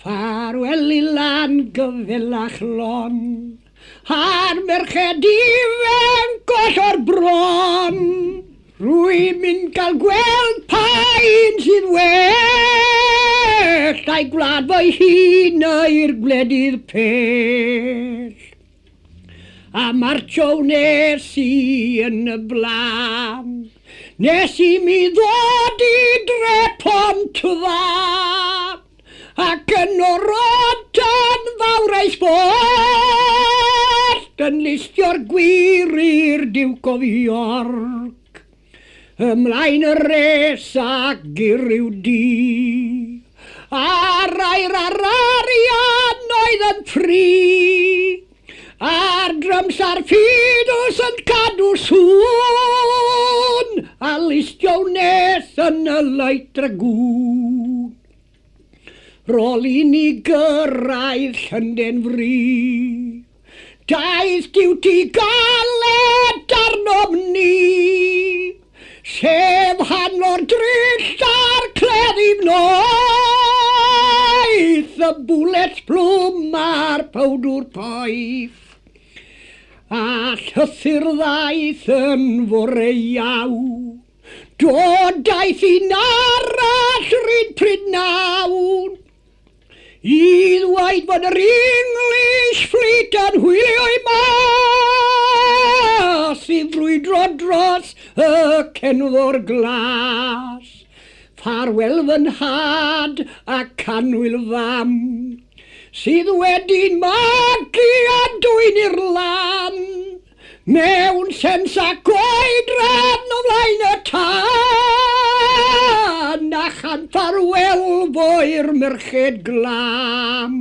Ffarwel I lan gyfelach lon, a'r merched ifanc oll o'r bron. Rwy'n mynd gael gweld pa un sydd well, a'i gwlad fo'i hun i'r gwledydd pell. A martio nes I yn y blan, nes I mi ddod I dre Pontfan, ac yn orod tan fawr ei sbort, yn listio'r gwir i'r Duke of York. Ymlaen y res ac i'r ryw di, a'r ai'r arian oedd yn ffri, a'r drums a'r ffidws yn cadw sŵn, a listio nes yn y Light Dragoon. Rôl I ni gyrraedd Llundain Fri, daeth diwti galed arnom ni, sef hanner dryll a'r cleddi noeth, y bwlet plwm a'r powdwr poeth. A llythyr ddaeth yn fore iawn, dodaeth un arall ryd Prydnawn. I ddweud bod yr English fleet yn hwylio I mas I frwydro dros y cenfor glas. Ffarwel fy nhad a canwyl fam, sydd wedi'n magu a dwyn i'r lan, mewn sens ac oedran o flaen y tân, a chan ffarwel fo'i'r merched glam.